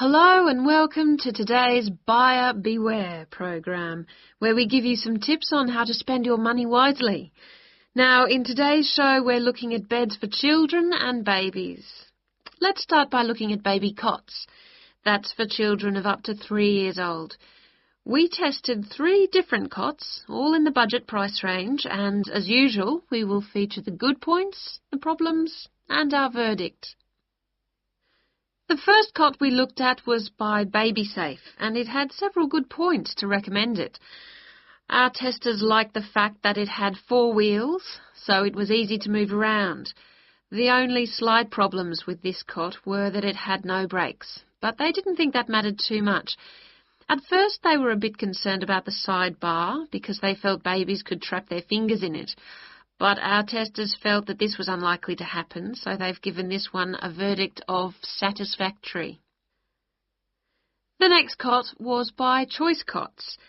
Hello and welcome to today's Buyer Beware program, where we give you some tips on how to spend your money wisely. Now, in today's show, we're looking at beds for children and babies. Let's start by looking at baby cots. That's for children of up to 3 years old. We tested 3 different cots, all in the budget price range, and as usual, we will feature the good points, the problems, and our verdict. The first cot we looked at was by BabySafe, and it had several good points to recommend it. Our testers liked the fact that it had 4 wheels, so it was easy to move around. The only slight problems with this cot were that it had no brakes, but they didn't think that mattered too much. At first they were a bit concerned about the side bar, because they felt babies could trap their fingers in it. But our testers felt that this was unlikely to happen, so they've given this one a verdict of satisfactory. The next cot was by Choice Cots,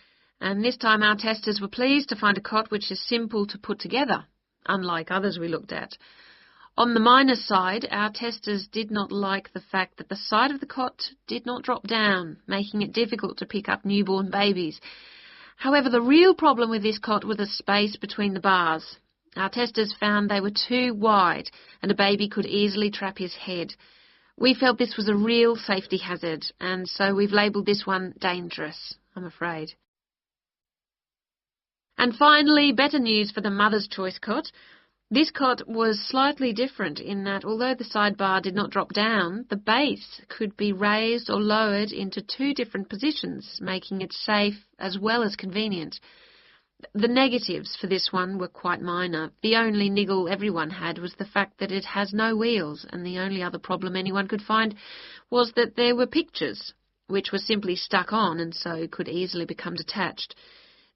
and this time our testers were pleased to find a cot which is simple to put together, unlike others we looked at. On the minus side, our testers did not like the fact that the side of the cot did not drop down, making it difficult to pick up newborn babies. However, the real problem with this cot was the space between the bars. Our testers found they were too wide and a baby could easily trap his head. We felt this was a real safety hazard, and so we've labelled this one dangerous, I'm afraid. And finally, better news for the Mother's Choice cot. This cot was slightly different in that although the sidebar did not drop down, the base could be raised or lowered into 2 different positions, making it safe as well as convenient. The negatives for this one were quite minor. The only niggle everyone had was the fact that it has no wheels, and the only other problem anyone could find was that there were pictures, which were simply stuck on and so could easily become detached.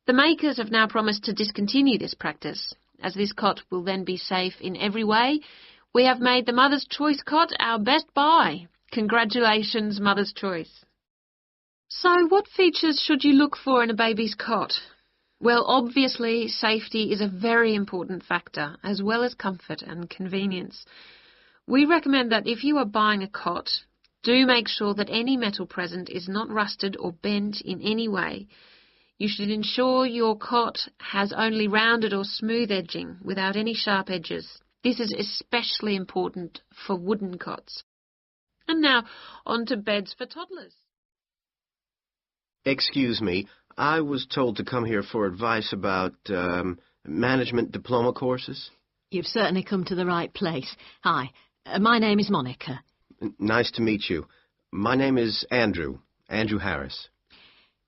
The makers have now promised to discontinue this practice. As this cot will then be safe in every way, we have made the Mother's Choice cot our best buy. Congratulations, Mother's Choice. So what features should you look for in a baby's cot? Well, obviously, safety is a very important factor, as well as comfort and convenience. We recommend that if you are buying a cot, do make sure that any metal present is not rusted or bent in any way. You should ensure your cot has only rounded or smooth edging, without any sharp edges. This is especially important for wooden cots. And now, on to beds for toddlers. Excuse me. I was told to come here for advice about management diploma courses. You've certainly come to the right place. Hi, my name is Monica. Nice to meet you. My name is Andrew Harris.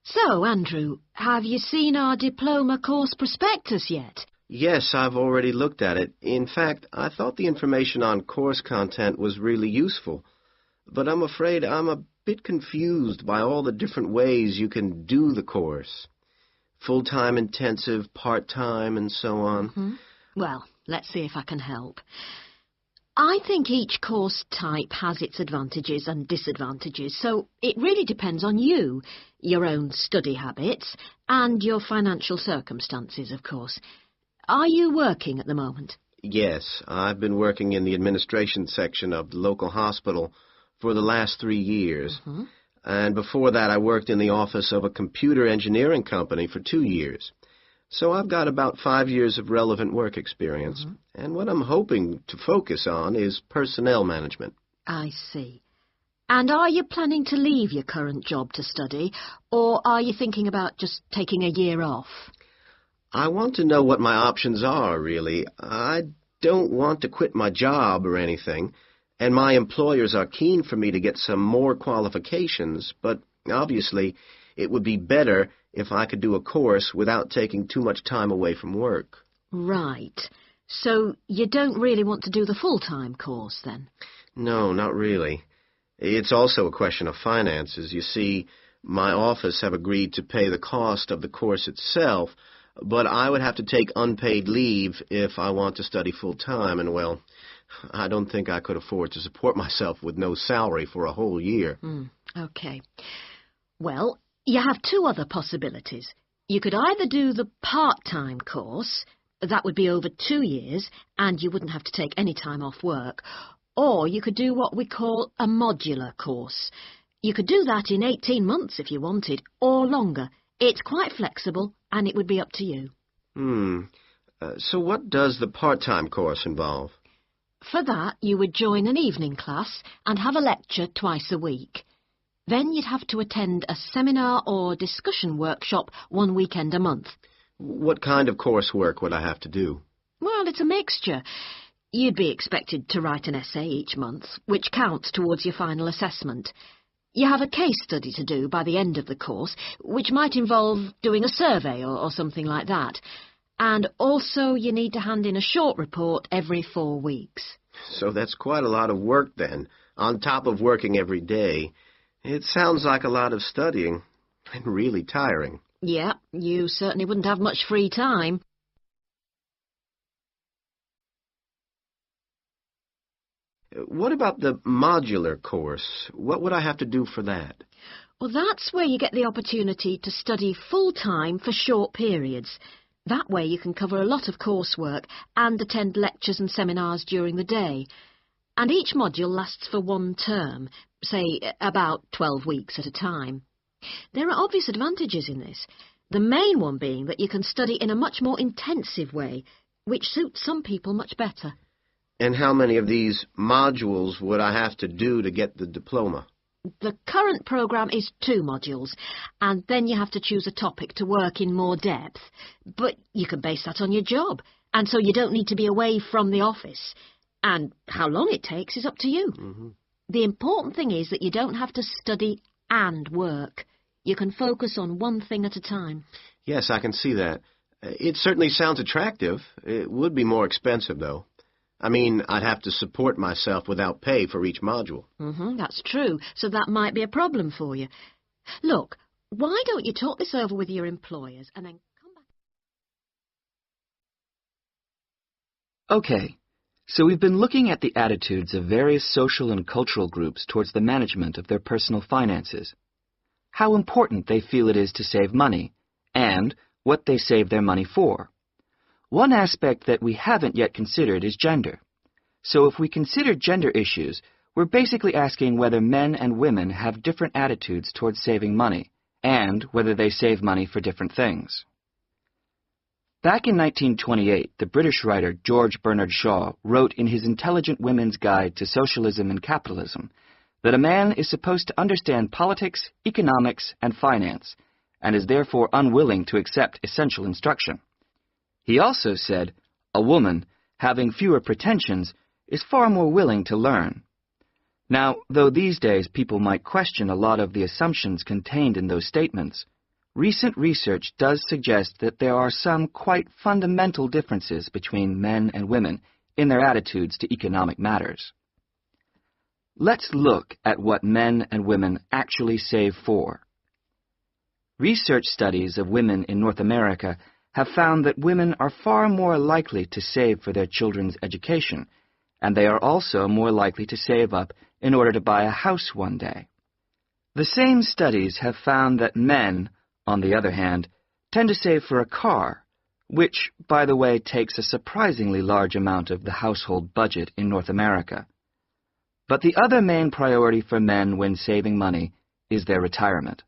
So, Andrew, have you seen our diploma course prospectus yet? Yes, I've already looked at it. In fact, I thought the information on course content was really useful. But I'm afraid I'm a bit confused by all the different ways you can do the course. Full-time intensive, part-time, and so on. Mm-hmm. Well, let's see if I can help. I think each course type has its advantages and disadvantages, so it really depends on you, your own study habits, and your financial circumstances, of course. Are you working at the moment? Yes, I've been working in the administration section of the local hospital for the last 3 years. Mm-hmm. And before that, I worked in the office of a computer engineering company for 2 years. So I've got about 5 years of relevant work experience. Mm-hmm. And what I'm hoping to focus on is personnel management. I see. And are you planning to leave your current job to study, or are you thinking about just taking a year off? I want to know what my options are, really. I don't want to quit my job or anything. And my employers are keen for me to get some more qualifications, but obviously it would be better if I could do a course without taking too much time away from work. Right. So you don't really want to do the full-time course, then? No, not really. It's also a question of finances. You see, my office have agreed to pay the cost of the course itself, but I would have to take unpaid leave if I want to study full-time, and well, I don't think I could afford to support myself with no salary for a whole year. Okay. Well, you have 2 other possibilities. You could either do the part-time course, that would be over 2 years, and you wouldn't have to take any time off work, or you could do what we call a modular course. You could do that in 18 months if you wanted, or longer. It's quite flexible, and it would be up to you. So what does the part-time course involve? For that, you would join an evening class and have a lecture twice a week. Then you'd have to attend a seminar or discussion workshop one weekend a month. What kind of coursework would I have to do? Well, it's a mixture. You'd be expected to write an essay each month, which counts towards your final assessment. You have a case study to do by the end of the course, which might involve doing a survey or something like that. And also you need to hand in a short report every 4 weeks. So that's quite a lot of work then, on top of working every day. It sounds like a lot of studying, and really tiring. Yeah, you certainly wouldn't have much free time. What about the modular course? What would I have to do for that? Well, that's where you get the opportunity to study full-time for short periods. That way you can cover a lot of coursework and attend lectures and seminars during the day. And each module lasts for 1 term, say about 12 weeks at a time. There are obvious advantages in this, the main one being that you can study in a much more intensive way, which suits some people much better. And how many of these modules would I have to do to get the diploma? The current programme is 2 modules, and then you have to choose a topic to work in more depth. But you can base that on your job, and so you don't need to be away from the office. And how long it takes is up to you. The important thing is that you don't have to study and work. You can focus on one thing at a time. Yes, I can see that. It certainly sounds attractive. It would be more expensive, though. I mean, I'd have to support myself without pay for each module. That's true, so that might be a problem for you. Look, why don't you talk this over with your employers and then come back... Okay, so we've been looking at the attitudes of various social and cultural groups towards the management of their personal finances, how important they feel it is to save money, and what they save their money for. One aspect that we haven't yet considered is gender. So if we consider gender issues, we're basically asking whether men and women have different attitudes towards saving money, and whether they save money for different things. Back in 1928, the British writer George Bernard Shaw wrote in his Intelligent Women's Guide to Socialism and Capitalism that a man is supposed to understand politics, economics, and finance, and is therefore unwilling to accept essential instruction. He also said, a woman, having fewer pretensions, is far more willing to learn. Now, though these days people might question a lot of the assumptions contained in those statements, recent research does suggest that there are some quite fundamental differences between men and women in their attitudes to economic matters. Let's look at what men and women actually save for. Research studies of women in North America have found that women are far more likely to save for their children's education, and they are also more likely to save up in order to buy a house one day. The same studies have found that men, on the other hand, tend to save for a car, which, by the way, takes a surprisingly large amount of the household budget in North America. But the other main priority for men when saving money is their retirement.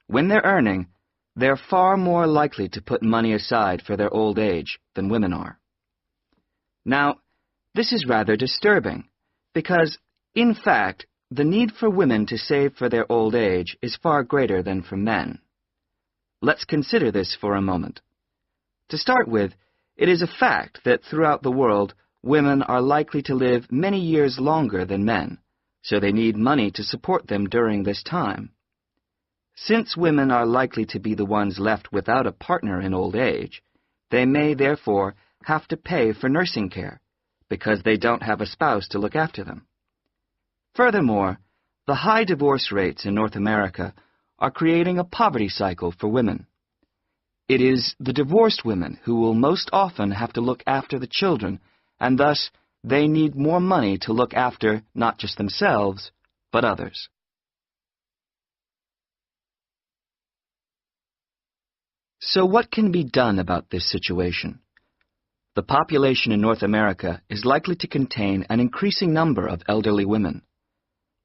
When they're earning, they're far more likely to put money aside for their old age than women are. Now, this is rather disturbing, because, in fact, the need for women to save for their old age is far greater than for men. Let's consider this for a moment. To start with, it is a fact that throughout the world, women are likely to live many years longer than men, so they need money to support them during this time. Since women are likely to be the ones left without a partner in old age, they may therefore have to pay for nursing care, because they don't have a spouse to look after them. Furthermore, the high divorce rates in North America are creating a poverty cycle for women. It is the divorced women who will most often have to look after the children, and thus they need more money to look after not just themselves, but others. So what can be done about this situation? The population in North America is likely to contain an increasing number of elderly women.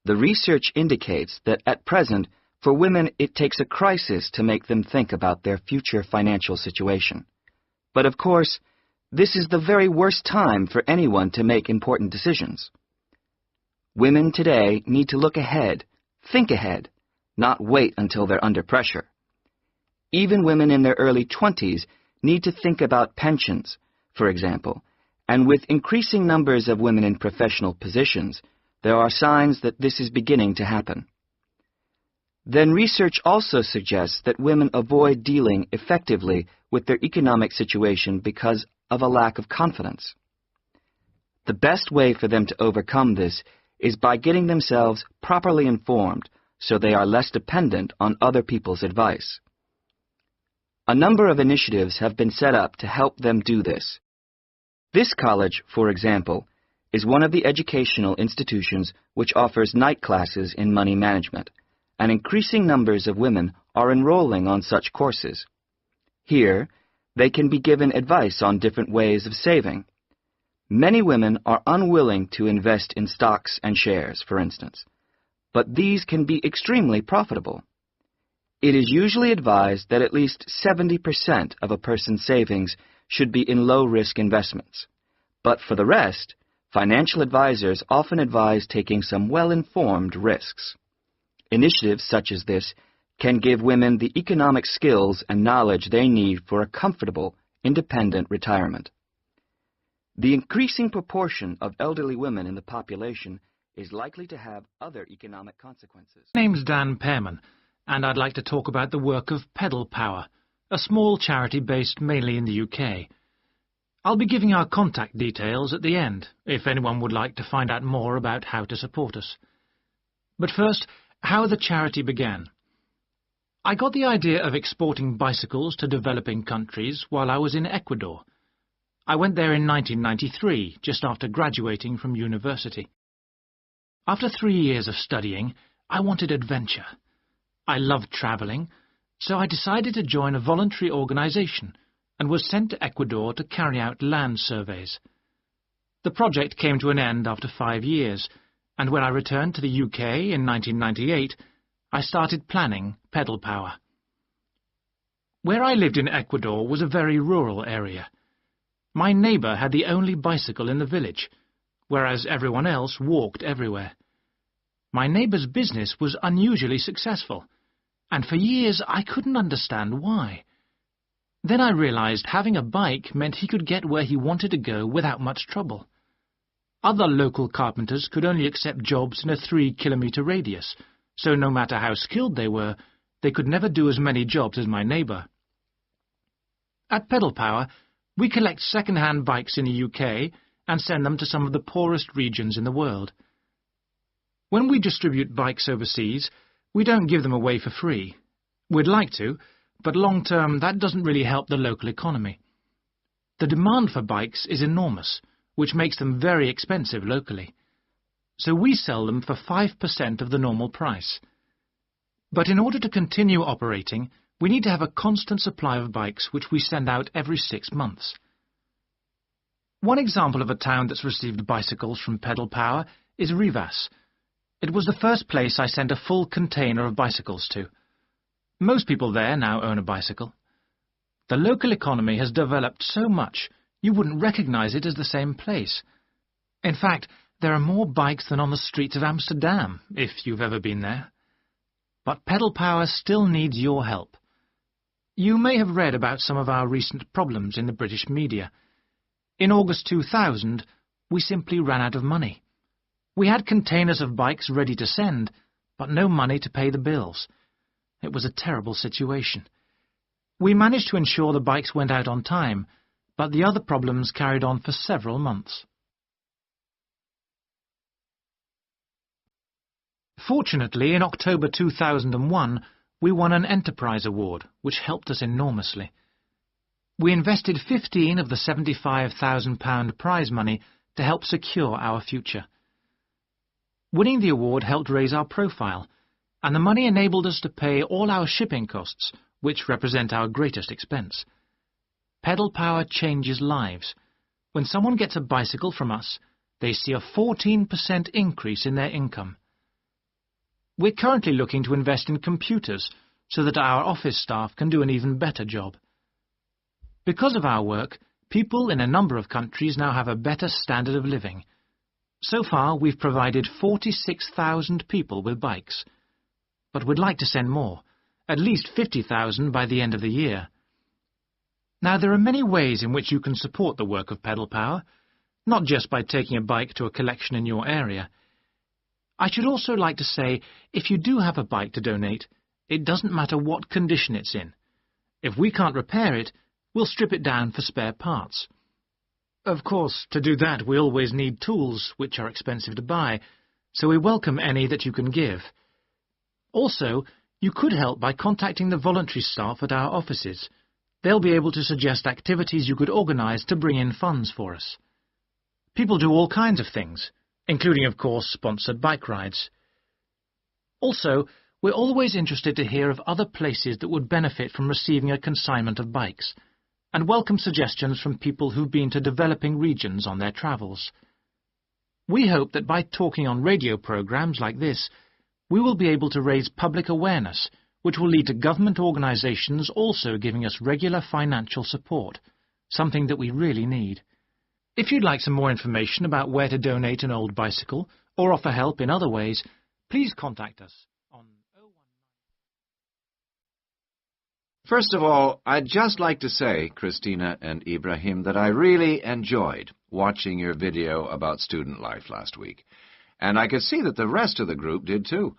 The research indicates that at present, for women, it takes a crisis to make them think about their future financial situation. But of course, this is the very worst time for anyone to make important decisions. Women today need to look ahead, think ahead, not wait until they're under pressure. Even women in their early 20s need to think about pensions, for example, and with increasing numbers of women in professional positions, there are signs that this is beginning to happen. Then research also suggests that women avoid dealing effectively with their economic situation because of a lack of confidence. The best way for them to overcome this is by getting themselves properly informed so they are less dependent on other people's advice. A number of initiatives have been set up to help them do this. This college, for example, is one of the educational institutions which offers night classes in money management, and increasing numbers of women are enrolling on such courses. Here, they can be given advice on different ways of saving. Many women are unwilling to invest in stocks and shares, for instance, but these can be extremely profitable. It is usually advised that at least 70% of a person's savings should be in low-risk investments. But for the rest, financial advisors often advise taking some well-informed risks. Initiatives such as this can give women the economic skills and knowledge they need for a comfortable, independent retirement. The increasing proportion of elderly women in the population is likely to have other economic consequences. My name's Dan Pearman, and I'd like to talk about the work of Pedal Power, a small charity based mainly in the UK. I'll be giving our contact details at the end, if anyone would like to find out more about how to support us. But first, how the charity began. I got the idea of exporting bicycles to developing countries while I was in Ecuador. I went there in 1993, just after graduating from university. After 3 years of studying, I wanted adventure. I loved travelling, so I decided to join a voluntary organisation and was sent to Ecuador to carry out land surveys. The project came to an end after 5 years, and when I returned to the UK in 1998, I started planning Pedal Power. Where I lived in Ecuador was a very rural area. My neighbour had the only bicycle in the village, whereas everyone else walked everywhere. My neighbour's business was unusually successful, and for years I couldn't understand why. Then I realised having a bike meant he could get where he wanted to go without much trouble. Other local carpenters could only accept jobs in a 3-kilometre radius, so no matter how skilled they were, they could never do as many jobs as my neighbour. At Pedal Power, we collect second-hand bikes in the UK and send them to some of the poorest regions in the world. When we distribute bikes overseas, we don't give them away for free. We'd like to, but long-term that doesn't really help the local economy. The demand for bikes is enormous, which makes them very expensive locally. So we sell them for 5% of the normal price. But in order to continue operating, we need to have a constant supply of bikes which we send out every 6 months. One example of a town that's received bicycles from Pedal Power is Rivas. It was the first place I sent a full container of bicycles to. Most people there now own a bicycle. The local economy has developed so much, you wouldn't recognize it as the same place. In fact, there are more bikes than on the streets of Amsterdam, if you've ever been there. But Pedal Power still needs your help. You may have read about some of our recent problems in the British media. In August 2000, we simply ran out of money. We had containers of bikes ready to send, but no money to pay the bills. It was a terrible situation. We managed to ensure the bikes went out on time, but the other problems carried on for several months. Fortunately, in October 2001, we won an Enterprise Award, which helped us enormously. We invested 15 of the £75,000 prize money to help secure our future. Winning the award helped raise our profile, and the money enabled us to pay all our shipping costs, which represent our greatest expense. Pedal Power changes lives. When someone gets a bicycle from us, they see a 14% increase in their income. We're currently looking to invest in computers so that our office staff can do an even better job. Because of our work, people in a number of countries now have a better standard of living. So far, we've provided 46,000 people with bikes. But we'd like to send more, at least 50,000 by the end of the year. Now, there are many ways in which you can support the work of Pedal Power, not just by taking a bike to a collection in your area. I should also like to say, if you do have a bike to donate, it doesn't matter what condition it's in. If we can't repair it, we'll strip it down for spare parts. Of course, to do that we always need tools, which are expensive to buy, so we welcome any that you can give. Also, you could help by contacting the voluntary staff at our offices. They'll be able to suggest activities you could organise to bring in funds for us. People do all kinds of things, including, of course, sponsored bike rides. Also, we're always interested to hear of other places that would benefit from receiving a consignment of bikes, and welcome suggestions from people who've been to developing regions on their travels. We hope that by talking on radio programmes like this, we will be able to raise public awareness, which will lead to government organisations also giving us regular financial support, something that we really need. If you'd like some more information about where to donate an old bicycle, or offer help in other ways, please contact us on 019. First of all, I'd just like to say, Christina and Ibrahim, that I really enjoyed watching your video about student life last week. And I could see that the rest of the group did too.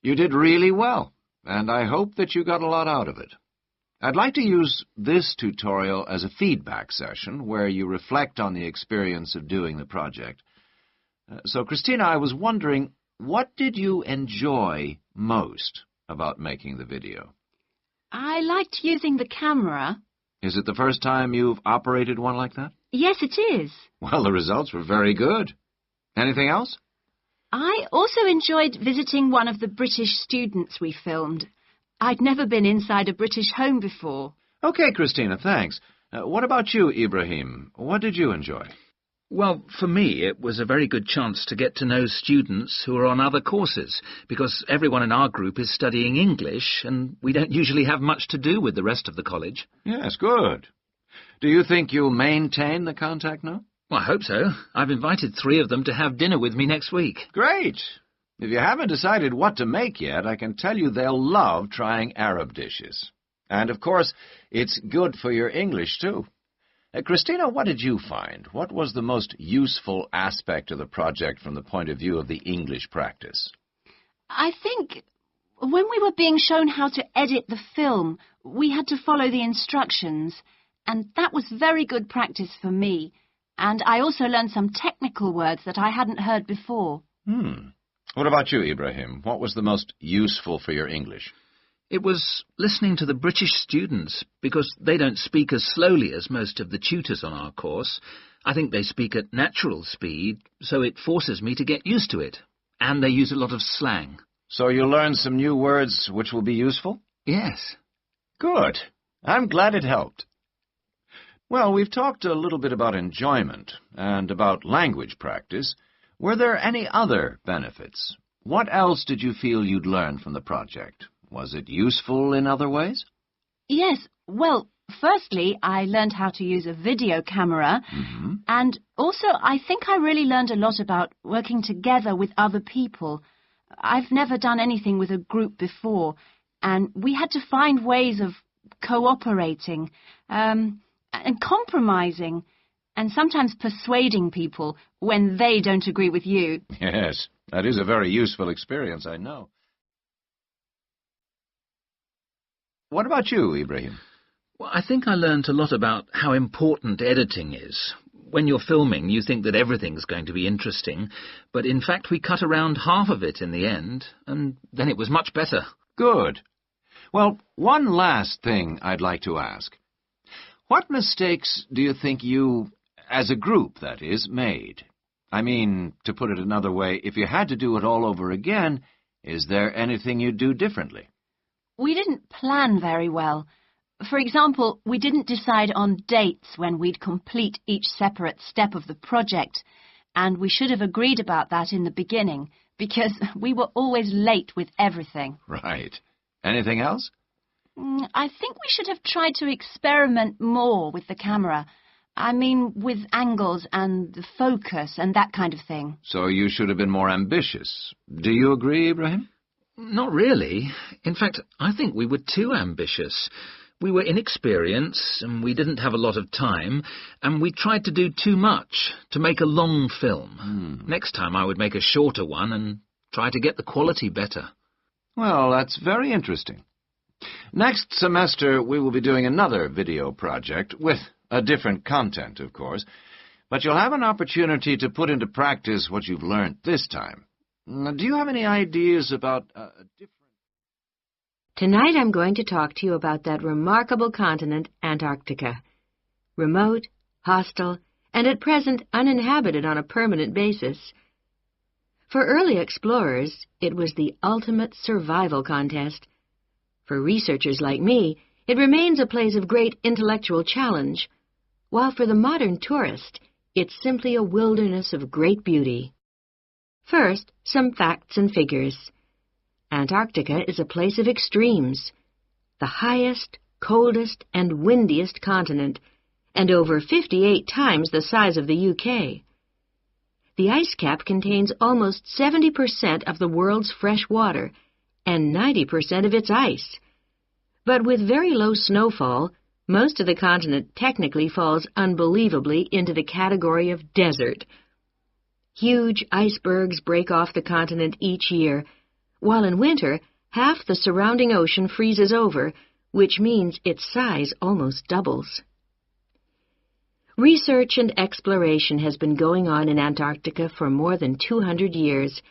You did really well, and I hope that you got a lot out of it. I'd like to use this tutorial as a feedback session where you reflect on the experience of doing the project. So, Christina, I was wondering, what did you enjoy most about making the video? I liked using the camera. Is it the first time you've operated one like that? Yes, it is. Well, the results were very good. Anything else? I also enjoyed visiting one of the British students we filmed. I'd never been inside a British home before. Okay, Christina, thanks. What about you, Ibrahim? What did you enjoy? Well, for me, it was a very good chance to get to know students who are on other courses, because everyone in our group is studying English, and we don't usually have much to do with the rest of the college. Yes, good. Do you think you'll maintain the contact now? Well, I hope so. I've invited 3 of them to have dinner with me next week. Great. If you haven't decided what to make yet, I can tell you they'll love trying Arab dishes. And, of course, it's good for your English, too. Christina, what did you find? What was the most useful aspect of the project from the point of view of the English practice? I think when we were being shown how to edit the film, we had to follow the instructions, and that was very good practice for me. And I also learned some technical words that I hadn't heard before. What about you, Ibrahim? What was the most useful for your English? It was listening to the British students, because they don't speak as slowly as most of the tutors on our course. I think they speak at natural speed, so it forces me to get used to it. And they use a lot of slang. So you learned some new words which will be useful? Yes. Good. I'm glad it helped. Well, we've talked a little bit about enjoyment and about language practice. Were there any other benefits? What else did you feel you'd learned from the project? Was it useful in other ways? Yes, well, firstly, I learned how to use a video camera, and also I think I really learned a lot about working together with other people. I've never done anything with a group before, and we had to find ways of cooperating, and compromising, and sometimes persuading people when they don't agree with you. Yes, that is a very useful experience, I know. What about you, Ibrahim? Well, I think I learned a lot about how important editing is. When you're filming, you think that everything's going to be interesting, but in fact we cut around half of it in the end, and then it was much better. Good. Well, one last thing I'd like to ask. What mistakes do you think you, as a group, that is, made? I mean, to put it another way, if you had to do it all over again, is there anything you'd do differently? We didn't plan very well. For example, we didn't decide on dates when we'd complete each separate step of the project, and we should have agreed about that in the beginning, because we were always late with everything. Right. Anything else? I think we should have tried to experiment more with the camera. I mean, with angles and the focus and that kind of thing. So you should have been more ambitious. Do you agree, Ibrahim? Not really. In fact, I think we were too ambitious. We were inexperienced, and we didn't have a lot of time, and we tried to do too much, to make a long film. Next time I would make a shorter one and try to get the quality better. Well, that's very interesting. Next semester, we will be doing another video project with a different content, of course, but you'll have an opportunity to put into practice what you've learned this time. Do you have any ideas about a different... Tonight I'm going to talk to you about that remarkable continent, Antarctica. Remote, hostile, and at present uninhabited on a permanent basis. For early explorers, it was the ultimate survival contest. For researchers like me, it remains a place of great intellectual challenge, while for the modern tourist, it's simply a wilderness of great beauty. First, some facts and figures. Antarctica is a place of extremes, the highest, coldest, and windiest continent, and over 58 times the size of the UK. The ice cap contains almost 70% of the world's fresh water and 90% of its ice. But with very low snowfall, most of the continent technically falls unbelievably into the category of desert. Huge icebergs break off the continent each year, while in winter, half the surrounding ocean freezes over, which means its size almost doubles. Research and exploration has been going on in Antarctica for more than 200 years,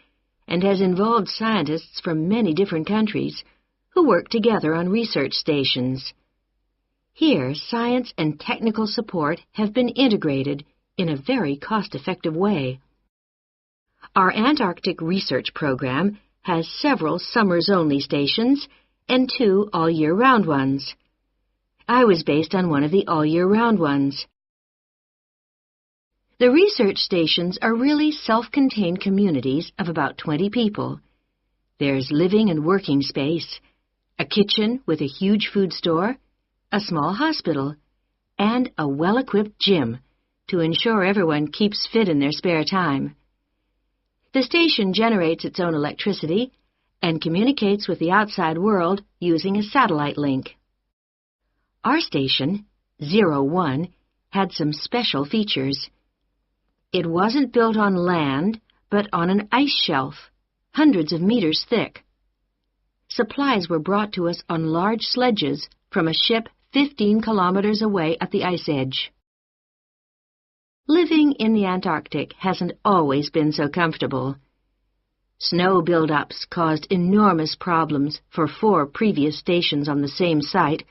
and has involved scientists from many different countries who work together on research stations. Here, science and technical support have been integrated in a very cost-effective way. Our Antarctic research program has several summers-only stations and 2 all-year-round ones. I was based on one of the all-year-round ones. The research stations are really self-contained communities of about 20 people. There's living and working space, a kitchen with a huge food store, a small hospital, and a well-equipped gym to ensure everyone keeps fit in their spare time. The station generates its own electricity and communicates with the outside world using a satellite link. Our station, 01, had some special features. It wasn't built on land, but on an ice shelf, hundreds of meters thick. Supplies were brought to us on large sledges from a ship 15 kilometers away at the ice edge. Living in the Antarctic hasn't always been so comfortable. Snow buildups caused enormous problems for 4 previous stations on the same site,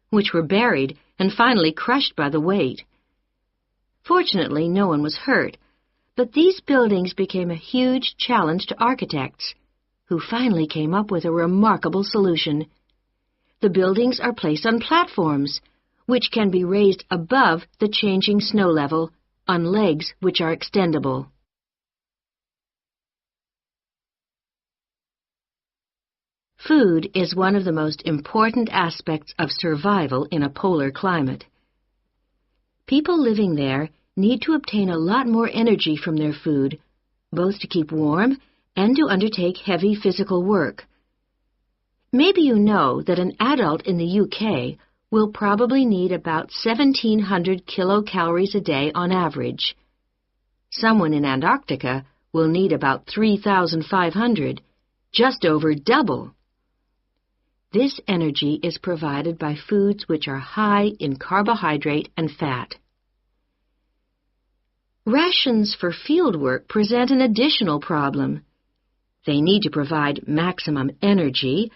which were buried and finally crushed by the weight. Fortunately, no one was hurt, but these buildings became a huge challenge to architects, who finally came up with a remarkable solution. The buildings are placed on platforms, which can be raised above the changing snow level on legs which are extendable. Food is one of the most important aspects of survival in a polar climate. People living there need to obtain a lot more energy from their food, both to keep warm and to undertake heavy physical work. Maybe you know that an adult in the UK will probably need about 1,700 kilocalories a day on average. Someone in Antarctica will need about 3,500, just over double. This energy is provided by foods which are high in carbohydrate and fat. Rations for field work present an additional problem. They need to provide maximum energy,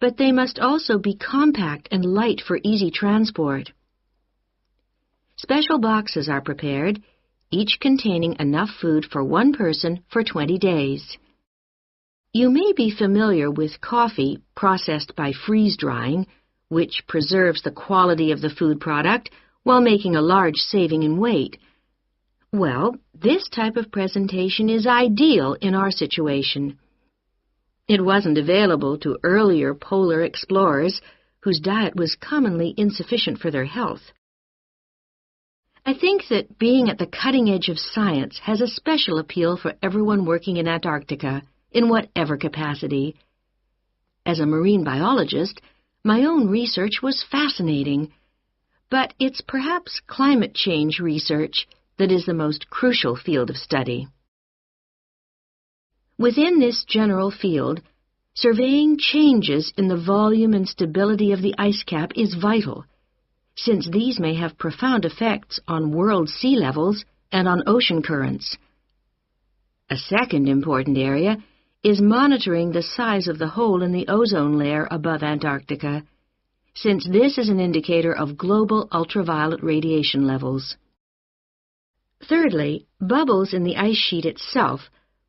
but they must also be compact and light for easy transport. Special boxes are prepared, each containing enough food for one person for 20 days. You may be familiar with coffee processed by freeze-drying, which preserves the quality of the food product while making a large saving in weight. Well, this type of presentation is ideal in our situation. It wasn't available to earlier polar explorers whose diet was commonly insufficient for their health. I think that being at the cutting edge of science has a special appeal for everyone working in Antarctica, in whatever capacity. As a marine biologist, my own research was fascinating, but it's perhaps climate change research that is the most crucial field of study. Within this general field, surveying changes in the volume and stability of the ice cap is vital, since these may have profound effects on world sea levels and on ocean currents. A second important area is monitoring the size of the hole in the ozone layer above Antarctica, since this is an indicator of global ultraviolet radiation levels. Thirdly, bubbles in the ice sheet itself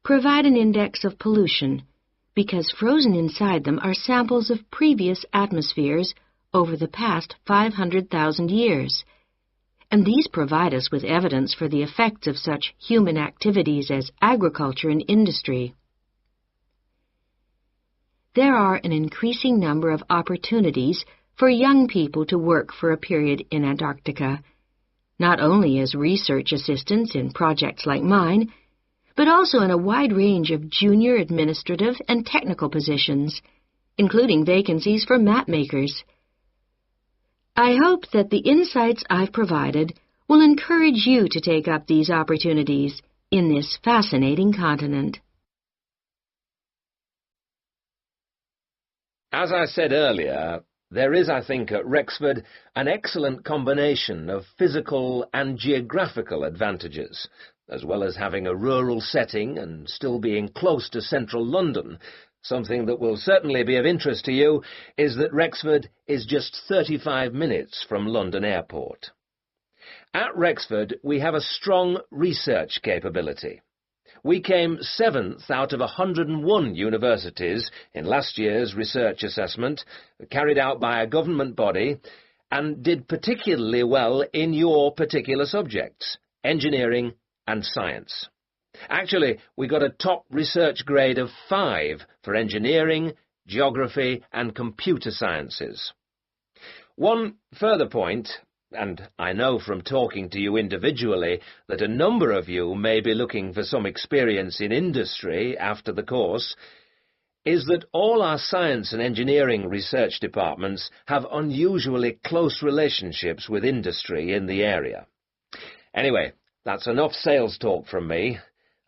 provide an index of pollution, because frozen inside them are samples of previous atmospheres over the past 500,000 years, and these provide us with evidence for the effects of such human activities as agriculture and industry. There are an increasing number of opportunities for young people to work for a period in Antarctica, not only as research assistants in projects like mine, but also in a wide range of junior administrative and technical positions, including vacancies for map makers. I hope that the insights I've provided will encourage you to take up these opportunities in this fascinating continent. As I said earlier, there is, I think, at Rexford an excellent combination of physical and geographical advantages, as well as having a rural setting and still being close to central London. Something that will certainly be of interest to you is that Rexford is just 35 minutes from London Airport. At Rexford, we have a strong research capability. We came 7th out of 101 universities in last year's research assessment, carried out by a government body, and did particularly well in your particular subjects, engineering and science. Actually, we got a top research grade of 5 for engineering, geography, and computer sciences. One further point, and I know from talking to you individually that a number of you may be looking for some experience in industry after the course, is that all our science and engineering research departments have unusually close relationships with industry in the area. Anyway, that's enough sales talk from me.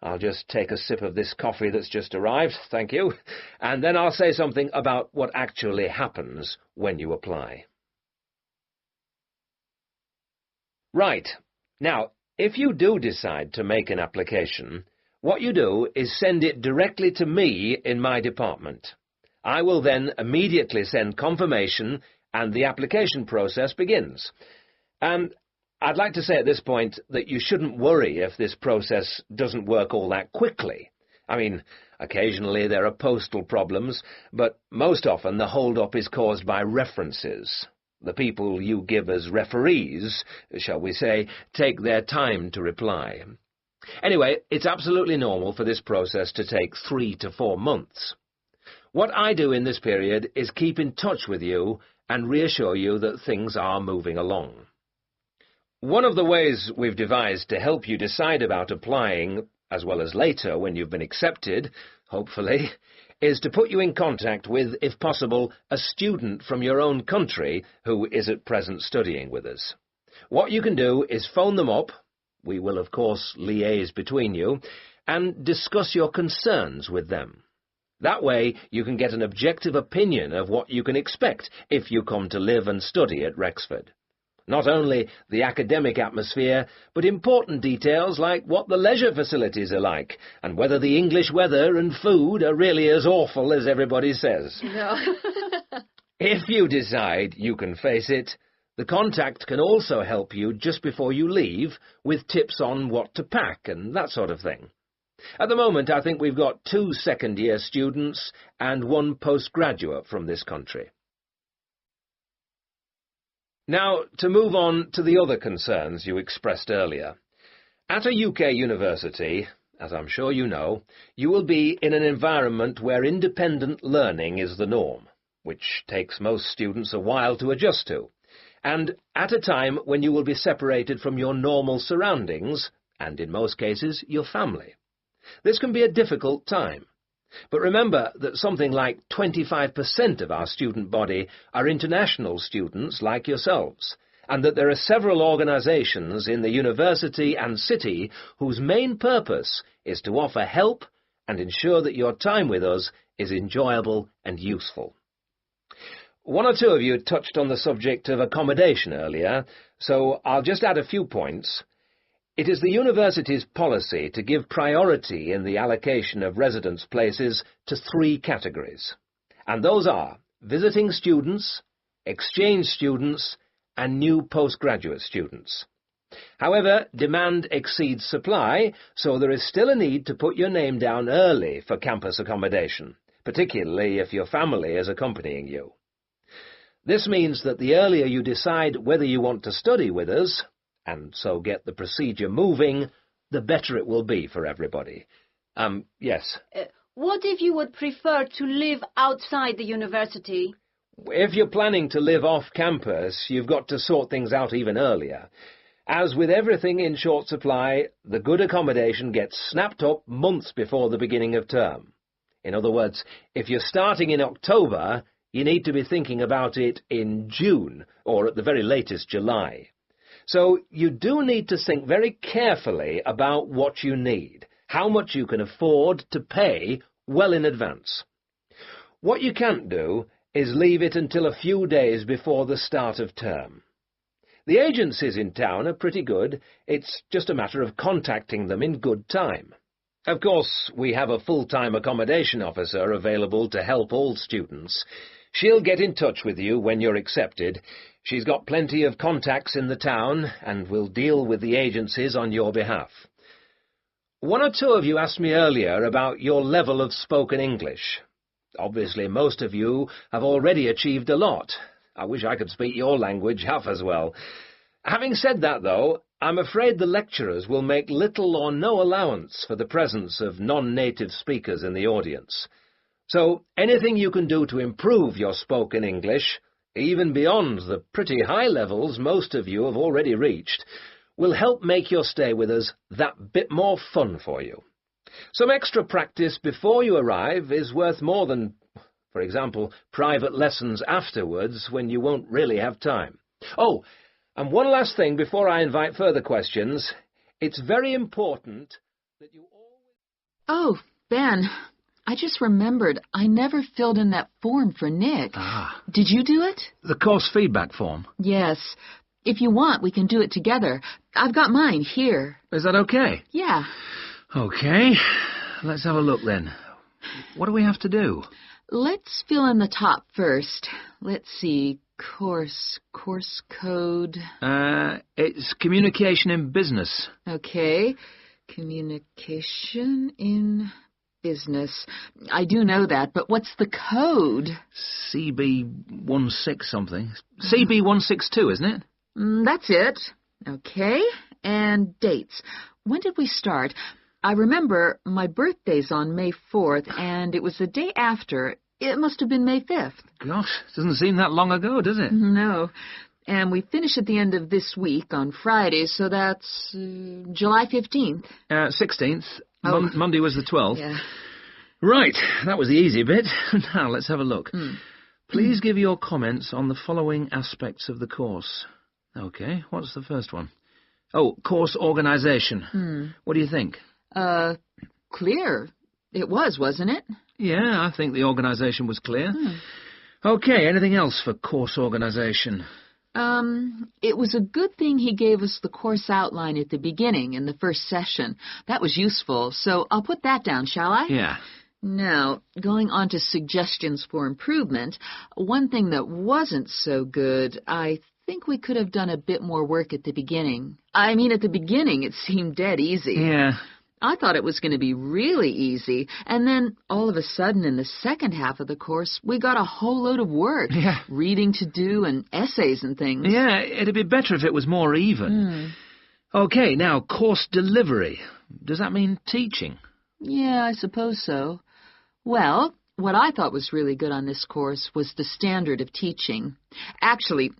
I'll just take a sip of this coffee that's just arrived, thank you, and then I'll say something about what actually happens when you apply. Right. Now, if you do decide to make an application, what you do is send it directly to me in my department. I will then immediately send confirmation and the application process begins. I'd like to say at this point that you shouldn't worry if this process doesn't work all that quickly. I mean, occasionally there are postal problems, but most often the hold-up is caused by references. The people you give as referees, shall we say, take their time to reply. Anyway, it's absolutely normal for this process to take 3 to 4 months. What I do in this period is keep in touch with you and reassure you that things are moving along. One of the ways we've devised to help you decide about applying, as well as later when you've been accepted, hopefully, is to put you in contact with, if possible, a student from your own country who is at present studying with us. What you can do is phone them up, we will of course liaise between you, and discuss your concerns with them. That way you can get an objective opinion of what you can expect if you come to live and study at Rexford. Not only the academic atmosphere, but important details like what the leisure facilities are like, and whether the English weather and food are really as awful as everybody says. No. If you decide you can face it, the contact can also help you just before you leave with tips on what to pack and that sort of thing. At the moment, I think we've got 2 second-year students and 1 postgraduate from this country. Now, to move on to the other concerns you expressed earlier. At a UK university, as I'm sure you know, you will be in an environment where independent learning is the norm, which takes most students a while to adjust to, and at a time when you will be separated from your normal surroundings, and in most cases, your family. This can be a difficult time. But remember that something like 25% of our student body are international students like yourselves, and that there are several organisations in the university and city whose main purpose is to offer help and ensure that your time with us is enjoyable and useful. One or two of you touched on the subject of accommodation earlier, so I'll just add a few points. It is the university's policy to give priority in the allocation of residence places to 3 categories, and those are visiting students, exchange students, and new postgraduate students. However, demand exceeds supply, so there is still a need to put your name down early for campus accommodation, particularly if your family is accompanying you. This means that the earlier you decide whether you want to study with us, and so get the procedure moving, the better it will be for everybody. Yes? What if you would prefer to live outside the university? If you're planning to live off campus, you've got to sort things out even earlier. As with everything in short supply, the good accommodation gets snapped up months before the beginning of term. In other words, if you're starting in October, you need to be thinking about it in June, or at the very latest July. So you do need to think very carefully about what you need, how much you can afford to pay well in advance. What you can't do is leave it until a few days before the start of term. The agencies in town are pretty good. It's just a matter of contacting them in good time. Of course, we have a full-time accommodation officer available to help all students. She'll get in touch with you when you're accepted. She's got plenty of contacts in the town and will deal with the agencies on your behalf. One or two of you asked me earlier about your level of spoken English. Obviously, most of you have already achieved a lot. I wish I could speak your language half as well. Having said that, though, I'm afraid the lecturers will make little or no allowance for the presence of non-native speakers in the audience. So anything you can do to improve your spoken English, even beyond the pretty high levels most of you have already reached, will help make your stay with us that bit more fun for you. Some extra practice before you arrive is worth more than, for example, private lessons afterwards when you won't really have time. Oh, and one last thing before I invite further questions. It's very important that you always... Oh, Ben, I just remembered I never filled in that form for Nick. Ah. Did you do it? The course feedback form? Yes. If you want, we can do it together. I've got mine here. Is that okay? Yeah. Okay. Let's have a look then. What do we have to do? Let's fill in the top first. Let's see. Course code. It's communication in business. Okay. Communication in business. I do know that, but what's the code? CB16 something. CB162, isn't it? That's it. Okay. And dates. When did we start? I remember my birthday's on May 4th, and it was the day after. It must have been May 5th. Gosh, doesn't seem that long ago, does it? No. And we finish at the end of this week on Friday, so that's July 15th. 16th. Oh. Monday was the 12th. Yeah. Right, that was the easy bit. Now, let's have a look. Please give your comments on the following aspects of the course. Okay, what's the first one? Oh, course organisation. What do you think? Clear. It was, wasn't it? Yeah, I think the organisation was clear. Okay, anything else for course organisation? It was a good thing he gave us the course outline at the beginning in the first session. That was useful, so I'll put that down, shall I? Yeah. Now, going on to suggestions for improvement, one thing that wasn't so good, I think we could have done a bit more work at the beginning. I mean, at the beginning it seemed dead easy. Yeah. I thought it was going to be really easy, and then all of a sudden in the second half of the course, we got a whole load of work. Yeah. Reading to do and essays and things. Yeah, it'd be better if it was more even. OK, now, course delivery. Does that mean teaching? Yeah, I suppose so. Well, what I thought was really good on this course was the standard of teaching. Actually,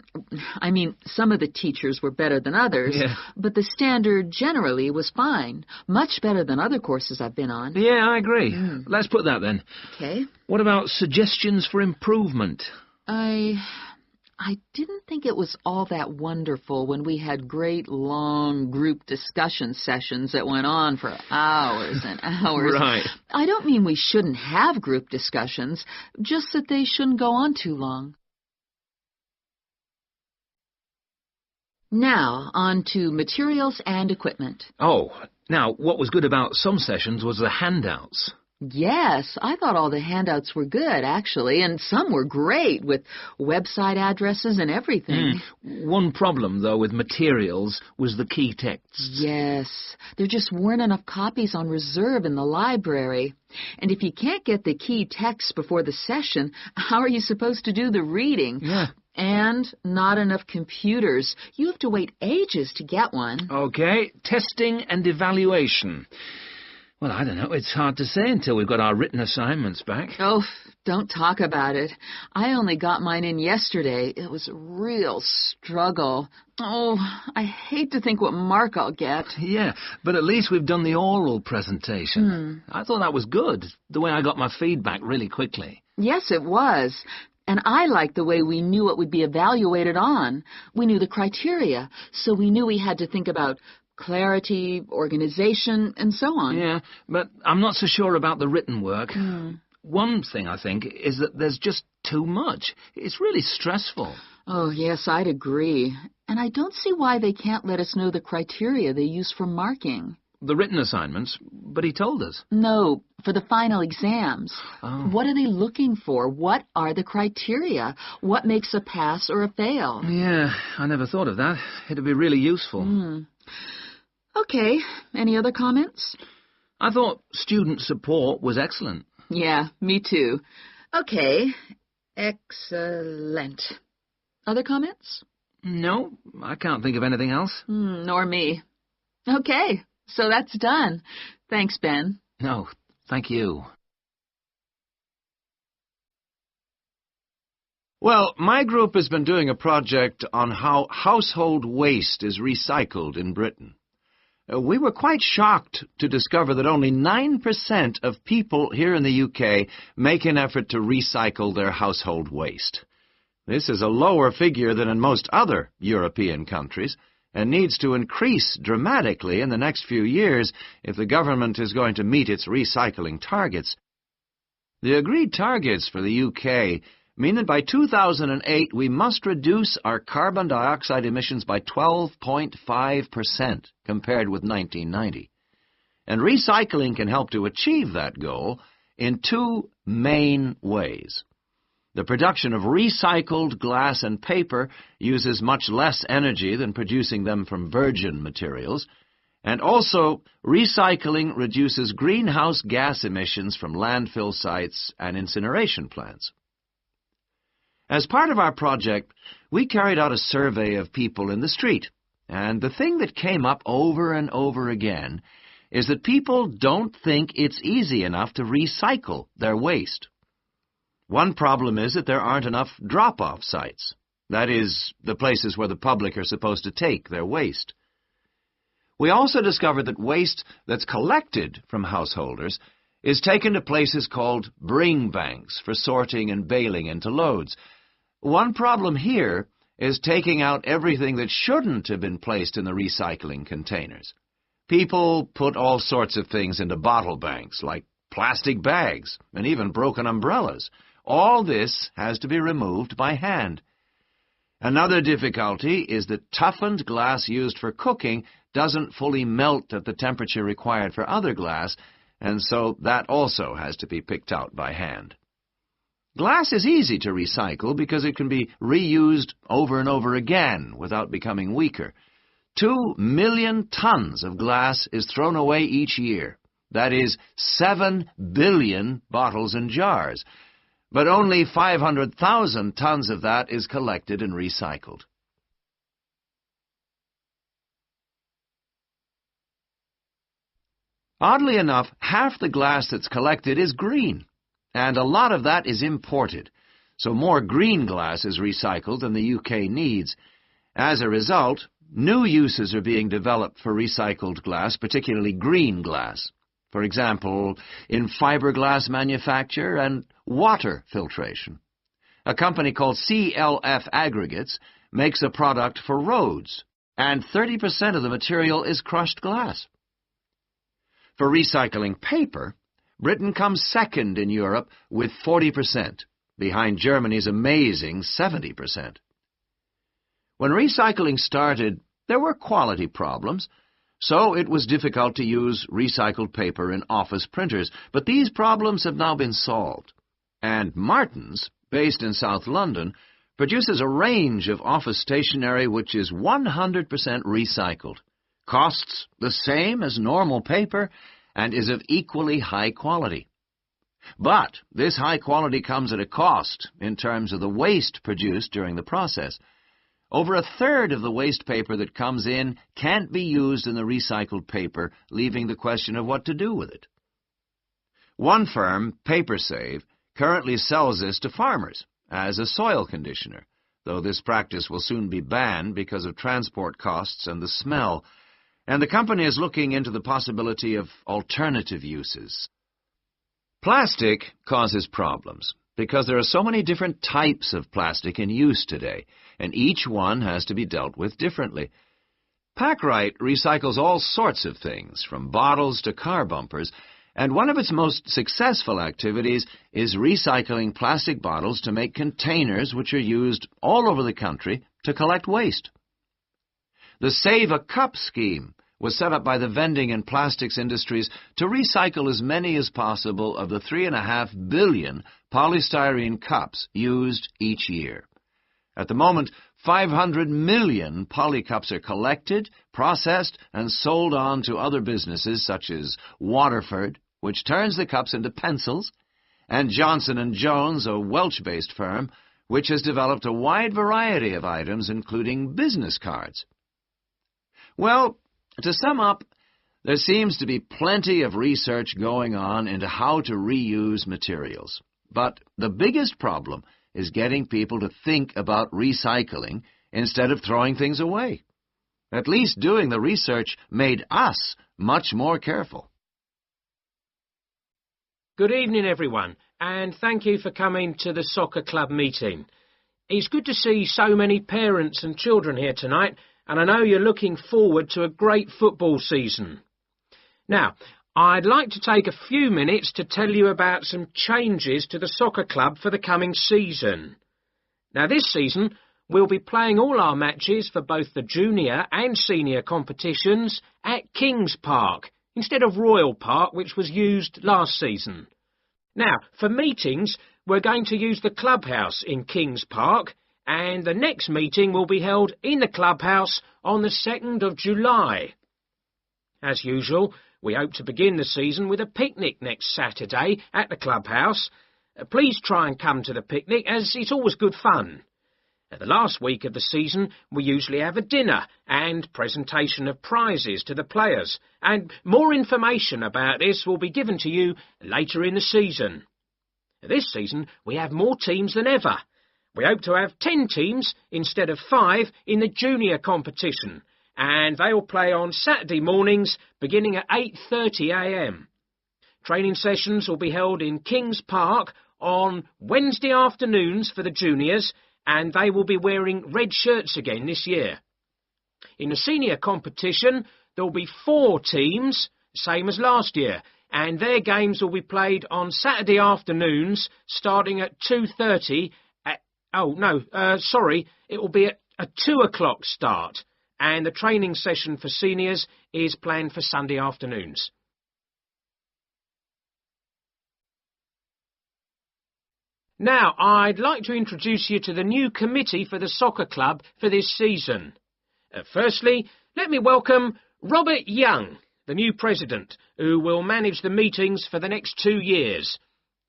I mean, some of the teachers were better than others, Yeah. but the standard generally was fine. Much better than other courses I've been on. Yeah, I agree. Let's put that then. Okay. What about suggestions for improvement? I didn't think it was all that wonderful when we had great, long group discussion sessions that went on for hours and hours. Right. I don't mean we shouldn't have group discussions, just that they shouldn't go on too long. Now, on to materials and equipment. Oh, now, what was good about some sessions was the handouts. Yes, I thought all the handouts were good, actually, and some were great, with website addresses and everything. One problem, though, with materials was the key texts. Yes, there just weren't enough copies on reserve in the library. And if you can't get the key text before the session, how are you supposed to do the reading? Yeah. And not enough computers. You have to wait ages to get one. OK, testing and evaluation. Well, I don't know. It's hard to say until we've got our written assignments back. Oh, don't talk about it. I only got mine in yesterday. It was a real struggle. Oh, I hate to think what mark I'll get. Yeah, but at least we've done the oral presentation. I thought that was good, the way I got my feedback really quickly. Yes, it was. And I liked the way we knew what would be evaluated on. We knew the criteria, so we knew we had to think about clarity, organization, and so on. Yeah, but I'm not so sure about the written work. One thing, I think, is that there's just too much. It's really stressful. Oh, yes, I'd agree. And I don't see why they can't let us know the criteria they use for marking. The written assignments, but he told us. No, for the final exams. Oh. What are they looking for? What are the criteria? What makes a pass or a fail? Yeah, I never thought of that. It'd be really useful. Okay, any other comments? I thought student support was excellent. Yeah, me too. Okay, excellent. Other comments? No, I can't think of anything else. Nor me. Okay, so that's done. Thanks, Ben. No, thank you. Well, my group has been doing a project on how household waste is recycled in Britain. We were quite shocked to discover that only 9% of people here in the UK make an effort to recycle their household waste. This is a lower figure than in most other European countries, and needs to increase dramatically in the next few years if the government is going to meet its recycling targets. The agreed targets for the UK mean that by 2008 we must reduce our carbon dioxide emissions by 12.5% compared with 1990. And recycling can help to achieve that goal in two main ways. The production of recycled glass and paper uses much less energy than producing them from virgin materials, and also recycling reduces greenhouse gas emissions from landfill sites and incineration plants. As part of our project, we carried out a survey of people in the street, and the thing that came up over and over again is that people don't think it's easy enough to recycle their waste. One problem is that there aren't enough drop-off sites, that is, the places where the public are supposed to take their waste. We also discovered that waste that's collected from householders is taken to places called bring banks for sorting and baling into loads. One problem here is taking out everything that shouldn't have been placed in the recycling containers. People put all sorts of things into bottle banks, like plastic bags and even broken umbrellas. All this has to be removed by hand. Another difficulty is that toughened glass used for cooking doesn't fully melt at the temperature required for other glass, and so that also has to be picked out by hand. Glass is easy to recycle because it can be reused over and over again without becoming weaker. 2 million tons of glass is thrown away each year. That is 7 billion bottles and jars. But only 500,000 tons of that is collected and recycled. Oddly enough, half the glass that's collected is green, and a lot of that is imported, so more green glass is recycled than the UK needs. As a result, new uses are being developed for recycled glass, particularly green glass. For example, in fiberglass manufacture and water filtration. A company called CLF Aggregates makes a product for roads, and 30% of the material is crushed glass. For recycling paper, Britain comes second in Europe with 40%, behind Germany's amazing 70%. When recycling started, there were quality problems, so it was difficult to use recycled paper in office printers, but these problems have now been solved. And Martins, based in South London, produces a range of office stationery which is 100% recycled, costs the same as normal paper, and is of equally high quality. But this high quality comes at a cost in terms of the waste produced during the process. Over a third of the waste paper that comes in can't be used in the recycled paper, leaving the question of what to do with it. One firm, PaperSave, currently sells this to farmers as a soil conditioner, though this practice will soon be banned because of transport costs and the smell, and the company is looking into the possibility of alternative uses. Plastic causes problems because there are so many different types of plastic in use today, and each one has to be dealt with differently. Packrite recycles all sorts of things, from bottles to car bumpers, and one of its most successful activities is recycling plastic bottles to make containers which are used all over the country to collect waste. The Save a Cup scheme was set up by the vending and plastics industries to recycle as many as possible of the 3.5 billion polystyrene cups used each year. At the moment, 500 million polycups are collected, processed, and sold on to other businesses such as Waterford, which turns the cups into pencils, and Johnson & Jones, a Welsh-based firm, which has developed a wide variety of items, including business cards. Well, to sum up, there seems to be plenty of research going on into how to reuse materials. But the biggest problem is getting people to think about recycling instead of throwing things away. At least doing the research made us much more careful. Good evening, everyone, and thank you for coming to the soccer club meeting. It's good to see so many parents and children here tonight, and I know you're looking forward to a great football season. Now, I'd like to take a few minutes to tell you about some changes to the soccer club for the coming season. Now, this season, we'll be playing all our matches for both the junior and senior competitions at Kings Park, instead of Royal Park, which was used last season. Now, for meetings, we're going to use the clubhouse in Kings Park, and the next meeting will be held in the clubhouse on the 2nd of July. As usual, we hope to begin the season with a picnic next Saturday at the clubhouse. Please try and come to the picnic, as it's always good fun. The last week of the season, we usually have a dinner and presentation of prizes to the players, and more information about this will be given to you later in the season. This season, we have more teams than ever. We hope to have 10 teams instead of 5 in the junior competition, and they will play on Saturday mornings beginning at 8:30 a.m. Training sessions will be held in Kings Park on Wednesday afternoons for the juniors, and they will be wearing red shirts again this year. In the senior competition, there will be 4 teams, same as last year, and their games will be played on Saturday afternoons starting at 2:30. It will be at a 2 o'clock start, and the training session for seniors is planned for Sunday afternoons. Now, I'd like to introduce you to the new committee for the soccer club for this season. Firstly, let me welcome Robert Young, the new president, who will manage the meetings for the next 2 years.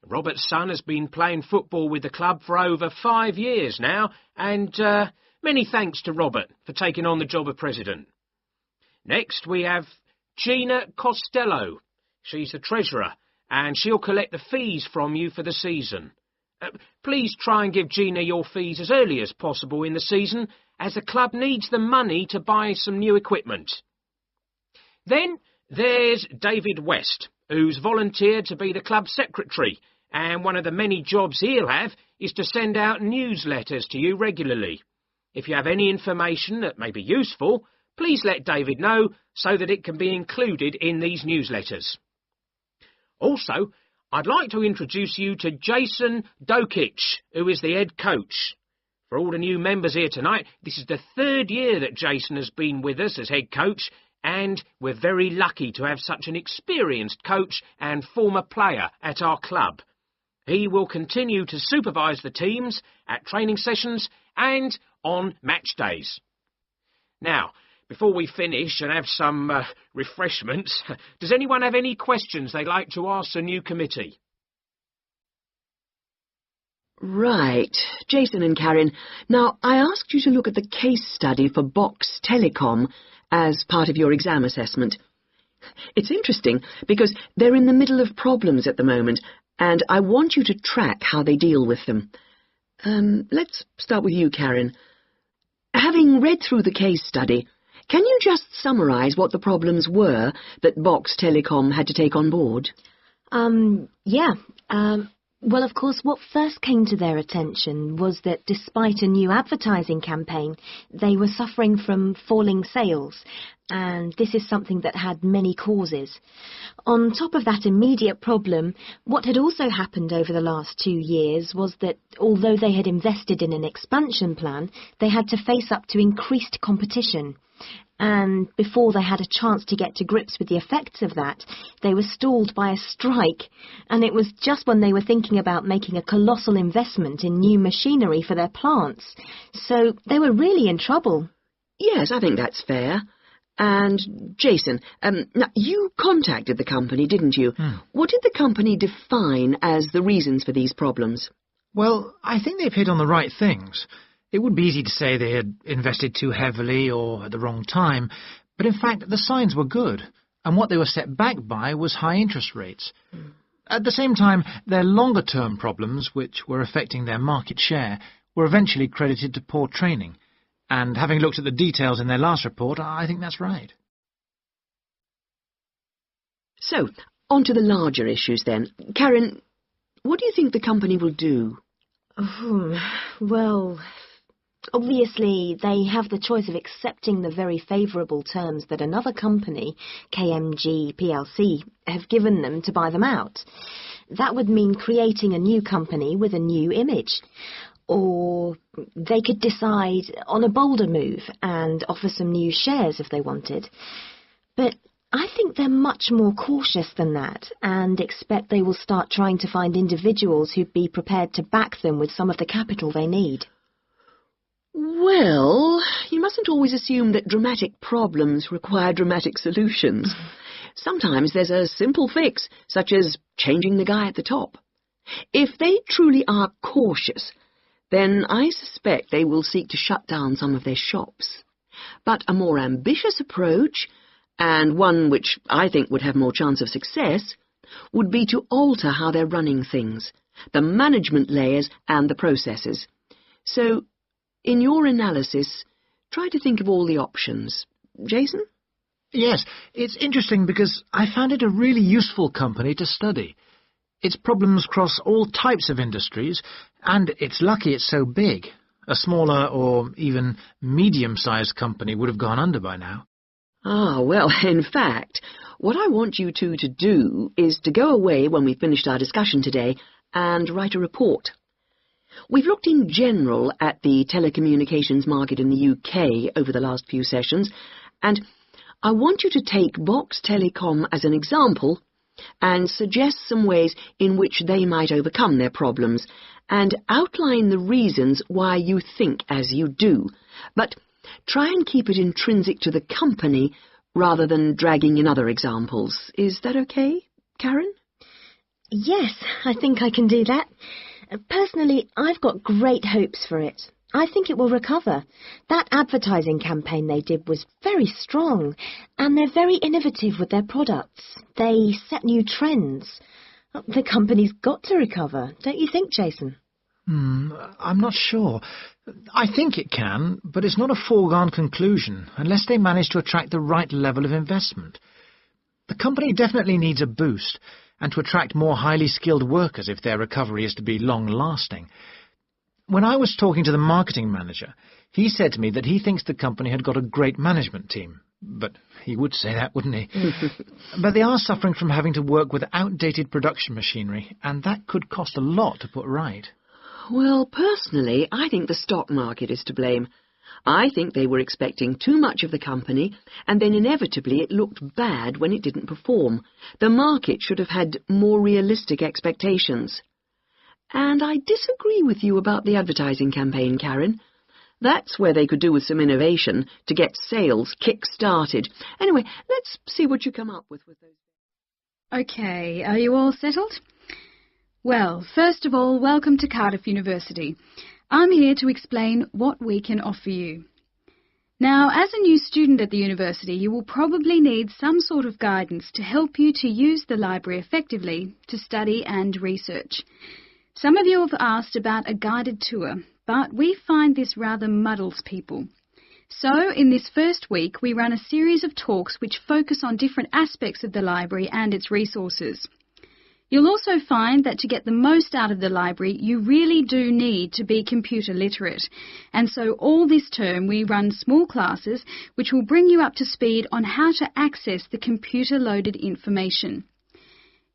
Robert's son has been playing football with the club for over 5 years now, and many thanks to Robert for taking on the job of president. Next, we have Gina Costello, She's the treasurer, and she'll collect the fees from you for the season. Please try and give Gina your fees as early as possible in the season, as the club needs the money to buy some new equipment. Then there's David West, who's volunteered to be the club secretary, and one of the many jobs he'll have is to send out newsletters to you regularly. If you have any information that may be useful, please let David know so that it can be included in these newsletters. Also, I'd like to introduce you to Jason Dokic, who is the head coach. For all the new members here tonight, this is the 3rd year that Jason has been with us as head coach, and we're very lucky to have such an experienced coach and former player at our club. He will continue to supervise the teams at training sessions and on match days. Now, before we finish and have some refreshments, does anyone have any questions they'd like to ask the new committee? Right. Jason and Karen, now I asked you to look at the case study for Box Telecom as part of your exam assessment. It's interesting because they're in the middle of problems at the moment, and I want you to track how they deal with them. Let's start with you, Karen. Having read through the case study, can you just summarise what the problems were that Box Telecom had to take on board? Yeah. Well, of course, what first came to their attention was that despite a new advertising campaign, they were suffering from falling sales, and this is something that had many causes. On top of that immediate problem, what had also happened over the last 2 years was that although they had invested in an expansion plan, they had to face up to increased competition. And before they had a chance to get to grips with the effects of that, they were stalled by a strike, and it was just when they were thinking about making a colossal investment in new machinery for their plants. So they were really in trouble. Yes, I think that's fair. And, Jason, now you contacted the company, didn't you? What did the company define as the reasons for these problems? Well, I think they've hit on the right things. It would be easy to say they had invested too heavily or at the wrong time, but in fact the signs were good, and what they were set back by was high interest rates. At the same time, their longer-term problems, which were affecting their market share, were eventually credited to poor training, and having looked at the details in their last report, I think that's right. So, on to the larger issues then. Karen, what do you think the company will do? Well, obviously, they have the choice of accepting the very favourable terms that another company, KMG PLC, have given them to buy them out. That would mean creating a new company with a new image. Or they could decide on a bolder move and offer some new shares if they wanted. But I think they're much more cautious than that and expect they will start trying to find individuals who'd be prepared to back them with some of the capital they need. Well, you mustn't always assume that dramatic problems require dramatic solutions. Sometimes there's a simple fix, such as changing the guy at the top. If they truly are cautious, then I suspect they will seek to shut down some of their shops. But a more ambitious approach, and one which I think would have more chance of success, would be to alter how they're running things, the management layers and the processes. So, in your analysis, try to think of all the options. Jason? Yes, it's interesting because I found it a really useful company to study. Its problems cross all types of industries, and it's lucky it's so big. A smaller or even medium-sized company would have gone under by now. Ah, well, in fact, what I want you two to do is to go away when we've finished our discussion today and write a report. We've looked in general at the telecommunications market in the UK over the last few sessions, and I want you to take Box Telecom as an example and suggest some ways in which they might overcome their problems, and outline the reasons why you think as you do. But try and keep it intrinsic to the company rather than dragging in other examples. Is that okay, Karen? Yes, I think I can do that. Personally, I've got great hopes for it. I think it will recover. That advertising campaign they did was very strong, and they're very innovative with their products. They set new trends. The company's got to recover, don't you think, Jason? I'm not sure. I think it can, but it's not a foregone conclusion unless they manage to attract the right level of investment. The company definitely needs a boost, and to attract more highly skilled workers if their recovery is to be long-lasting. When I was talking to the marketing manager, he said to me that he thinks the company had got a great management team. But he would say that, wouldn't he? But they are suffering from having to work with outdated production machinery, and that could cost a lot to put right. Well, personally, I think the stock market is to blame. I think they were expecting too much of the company, and then inevitably it looked bad when it didn't perform. The market should have had more realistic expectations. And I disagree with you about the advertising campaign, Karen. That's where they could do with some innovation to get sales kick-started. Anyway, let's see what you come up with those. OK, are you all settled? Well, first of all, welcome to Cardiff University. I'm here to explain what we can offer you. Now, as a new student at the university, you will probably need some sort of guidance to help you to use the library effectively to study and research. Some of you have asked about a guided tour, but we find this rather muddles people. So, in this first week, we run a series of talks which focus on different aspects of the library and its resources. You'll also find that to get the most out of the library, you really do need to be computer literate. And so all this term we run small classes which will bring you up to speed on how to access the computer-loaded information.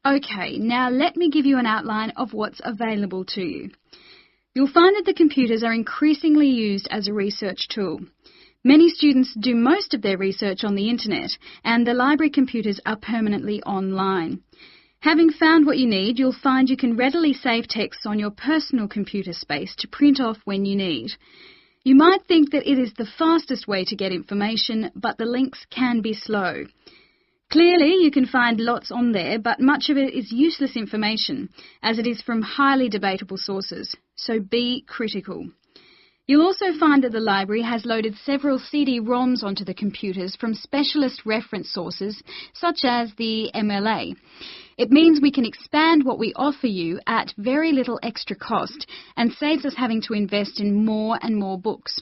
OK, now let me give you an outline of what's available to you. You'll find that the computers are increasingly used as a research tool. Many students do most of their research on the internet, and the library computers are permanently online. Having found what you need, you'll find you can readily save texts on your personal computer space to print off when you need. You might think that it is the fastest way to get information, but the links can be slow. Clearly, you can find lots on there, but much of it is useless information, as it is from highly debatable sources, so be critical. You'll also find that the library has loaded several CD-ROMs onto the computers from specialist reference sources, such as the MLA. It means we can expand what we offer you at very little extra cost and saves us having to invest in more and more books.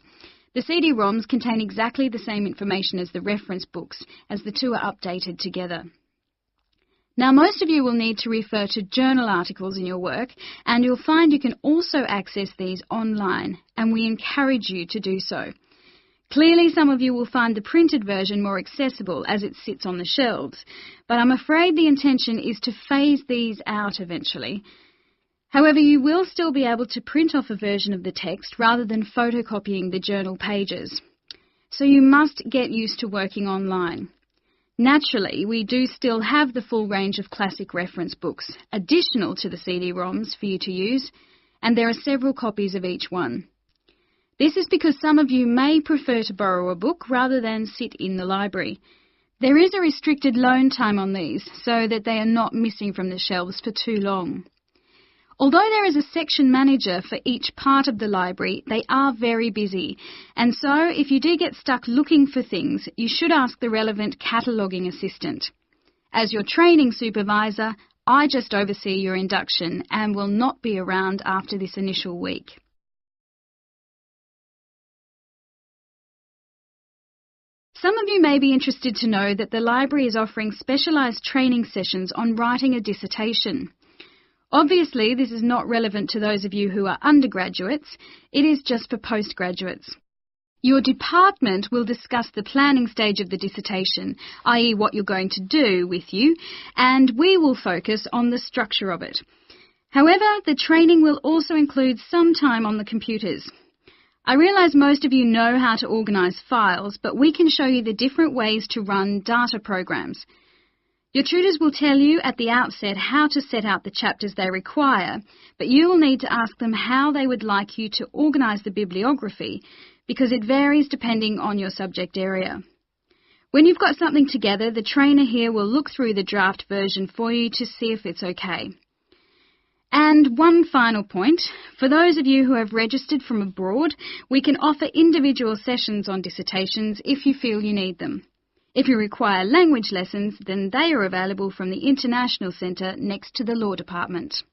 The CD-ROMs contain exactly the same information as the reference books, as the two are updated together. Now, most of you will need to refer to journal articles in your work, and you'll find you can also access these online, and we encourage you to do so. Clearly, some of you will find the printed version more accessible as it sits on the shelves, but I'm afraid the intention is to phase these out eventually. However, you will still be able to print off a version of the text rather than photocopying the journal pages. So you must get used to working online. Naturally, we do still have the full range of classic reference books, additional to the CD-ROMs for you to use, and there are several copies of each one. This is because some of you may prefer to borrow a book rather than sit in the library. There is a restricted loan time on these, so that they are not missing from the shelves for too long. Although there is a section manager for each part of the library, they are very busy, and so if you do get stuck looking for things, you should ask the relevant cataloguing assistant. As your training supervisor, I just oversee your induction and will not be around after this initial week. Some of you may be interested to know that the library is offering specialised training sessions on writing a dissertation. Obviously, this is not relevant to those of you who are undergraduates, it is just for postgraduates. Your department will discuss the planning stage of the dissertation, i.e. what you're going to do with you, and we will focus on the structure of it. However, the training will also include some time on the computers. I realise most of you know how to organise files, but we can show you the different ways to run data programs. Your tutors will tell you at the outset how to set out the chapters they require, but you will need to ask them how they would like you to organise the bibliography, because it varies depending on your subject area. When you've got something together, the trainer here will look through the draft version for you to see if it's okay. And one final point. For those of you who have registered from abroad, we can offer individual sessions on dissertations if you feel you need them. If you require language lessons, then they are available from the International Centre next to the Law Department.